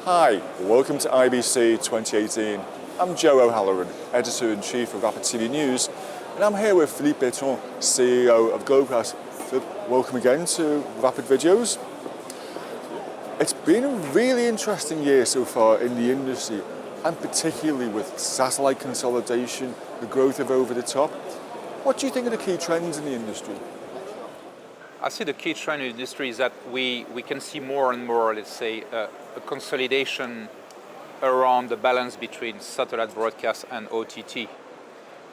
Hi, welcome to IBC 2018. I'm Joe O'Halloran, Editor-in-Chief of Rapid TV News, and I'm here with Philippe, CEO of Globecast. Philippe, welcome again to Rapid Videos. It's been a really interesting year so far in the industry, and particularly with satellite consolidation, the growth of over-the-top. What do you think are the key trends in the industry? I see the key trend in the industry is that we can see more and more, let's say, a consolidation around the balance between satellite broadcast and OTT.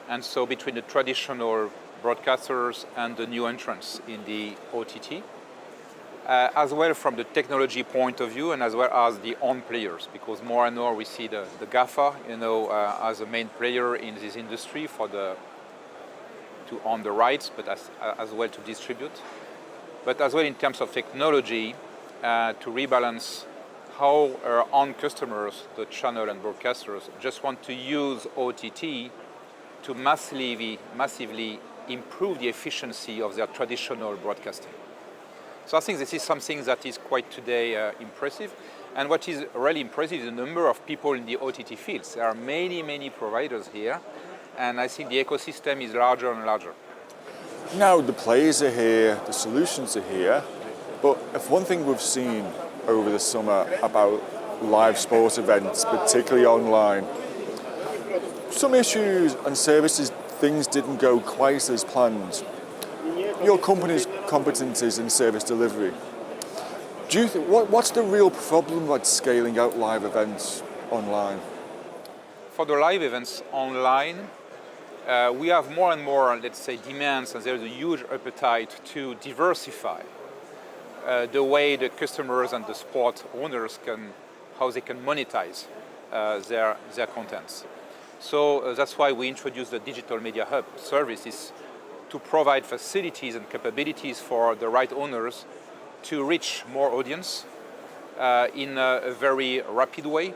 And so between the traditional broadcasters and the new entrants in the OTT, as well from the technology point of view and as well as the own players, because more and more we see the GAFA, as a main player in this industry to own the rights, but as well to distribute. But as well in terms of technology, to rebalance how our own customers, the channel and broadcasters, just want to use OTT to massively improve the efficiency of their traditional broadcasting. So I think this is something that is quite today impressive. And what is really impressive is the number of people in the OTT fields. There are many providers here, and I think the ecosystem is larger and larger. Now the players are here, the solutions are here, but if one thing we've seen over the summer about live sports events, particularly online, some issues and services, things didn't go quite as planned. Your company's competencies in service delivery. Do you think what's the real problem with scaling out live events online? For the live events online, we have more and more, let's say, demands, and there's a huge appetite to diversify the way the customers and the sport owners how they can monetize their contents. So that's why we introduced the Digital Media Hub services to provide facilities and capabilities for the right owners to reach more audience in a very rapid way,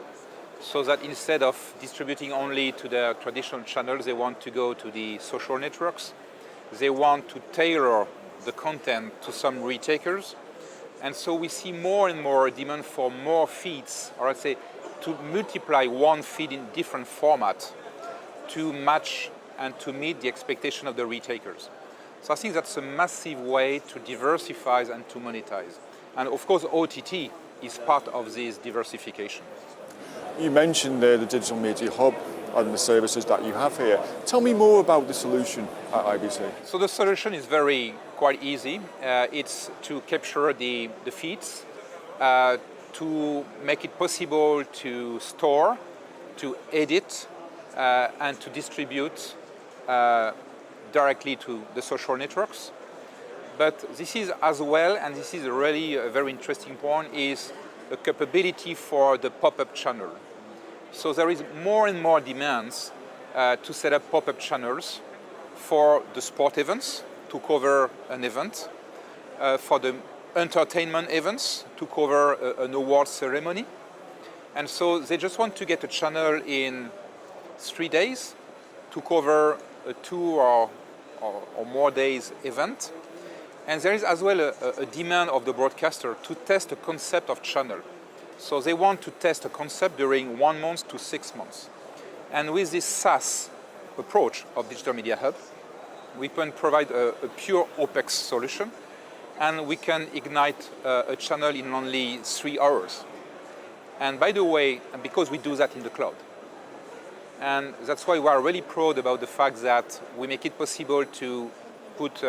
so that instead of distributing only to the traditional channels, they want to go to the social networks. They want to tailor the content to some retakers. And so we see more and more demand for more feeds, or let's say to multiply one feed in different format to match and to meet the expectation of the retakers. So I think that's a massive way to diversify and to monetize. And of course, OTT is part of this diversification. You mentioned the Digital Media Hub and the services that you have here. Tell me more about the solution at IBC. So the solution is quite easy. It's to capture the feeds, to make it possible to store, to edit, and to distribute directly to the social networks. But this is as well, and this is really a very interesting point, is a capability for the pop-up channel. So there is more and more demands to set up pop-up channels for the sport events, to cover an event, for the entertainment events, to cover an award ceremony. And so they just want to get a channel in 3 days to cover a 2 or more days event. And there is as well a demand of the broadcaster to test a concept of channel. So they want to test a concept during 1 month to 6 months. And with this SaaS approach of Digital Media Hub, we can provide a pure OpEx solution, and we can ignite a channel in only 3 hours. And by the way, because we do that in the cloud. And that's why we are really proud about the fact that we make it possible to put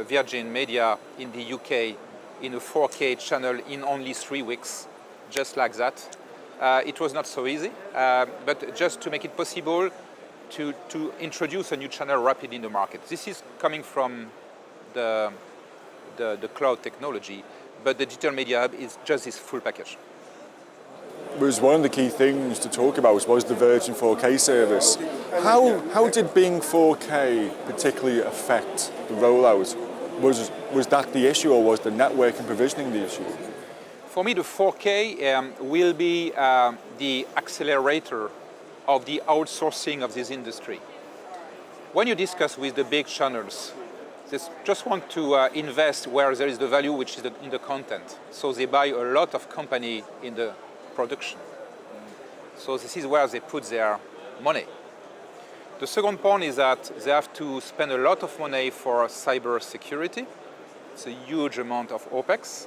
Virgin Media in the UK in a 4K channel in only 3 weeks, just like that. It was not so easy, but just to make it possible to introduce a new channel rapidly in the market. This is coming from the cloud technology, but the Digital Media Hub is just this full package. Was one of the key things to talk about was the Virgin 4K service. How did being 4K particularly affect the rollout? Was that the issue, or was the network and provisioning the issue? For me, the 4K will be the accelerator of the outsourcing of this industry. When you discuss with the big channels, they just want to invest where there is the value, which is in the content. So they buy a lot of company in the production. So this is where they put their money. The second point is that they have to spend a lot of money for cyber security. It's a huge amount of OPEX.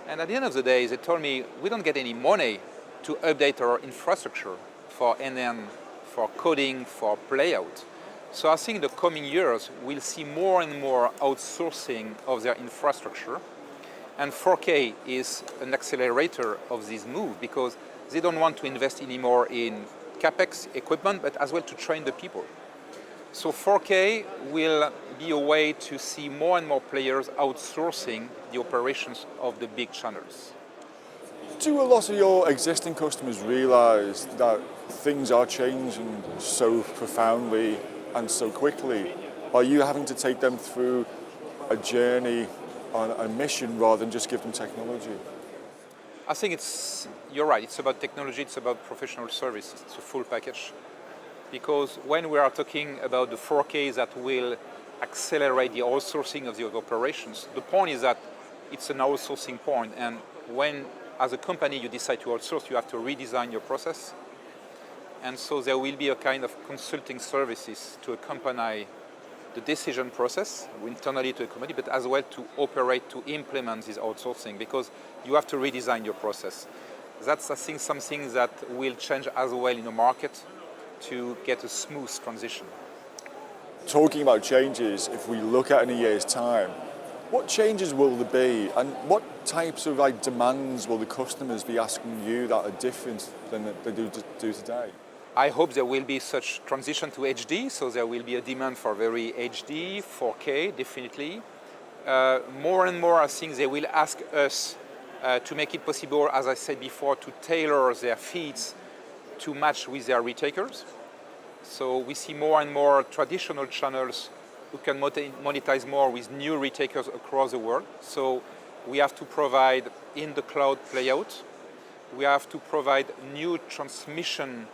And at the end of the day, they told me, we don't get any money to update our infrastructure for NN, for coding, for playout. So I think in the coming years, we'll see more and more outsourcing of their infrastructure. And 4K is an accelerator of this move because they don't want to invest anymore in CapEx equipment, but as well to train the people. So 4K will be a way to see more and more players outsourcing the operations of the big channels. Do a lot of your existing customers realize that things are changing so profoundly and so quickly? Are you having to take them through a journey on a mission rather than just give them technology? I think you're right, it's about technology, it's about professional services, it's a full package. Because when we are talking about the 4K that will accelerate the outsourcing of the operations, the point is that it's an outsourcing point, and when, as a company, you decide to outsource, you have to redesign your process. And so there will be a kind of consulting services to accompany the decision process internally to a company, but as well to operate, to implement this outsourcing, because you have to redesign your process. That's, I think, something that will change as well in the market to get a smooth transition. Talking about changes, if we look at in a year's time, what changes will there be, and what types of demands will the customers be asking you that are different than they do today? I hope there will be such transition to HD, so there will be a demand for very HD, 4K, definitely. More and more, I think they will ask us to make it possible, as I said before, to tailor their feeds to match with their retailers. So we see more and more traditional channels who can monetize more with new retailers across the world. So we have to provide in the cloud playout. We have to provide new transmission,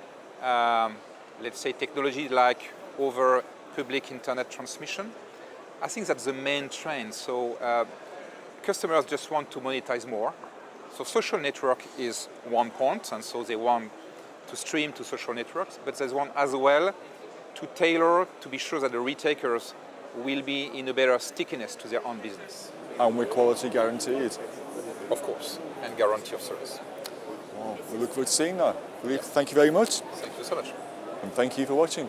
let's say technology like over public internet transmission. I think that's the main trend. So customers just want to monetize more. So social network is one point, and so they want to stream to social networks, but they want as well to tailor to be sure that the retailers will be in a better stickiness to their own business. And with quality guaranteed? Of course, and guarantee of service. Well, we look forward to seeing that. Philippe, thank you very much. Thank you so much. And thank you for watching.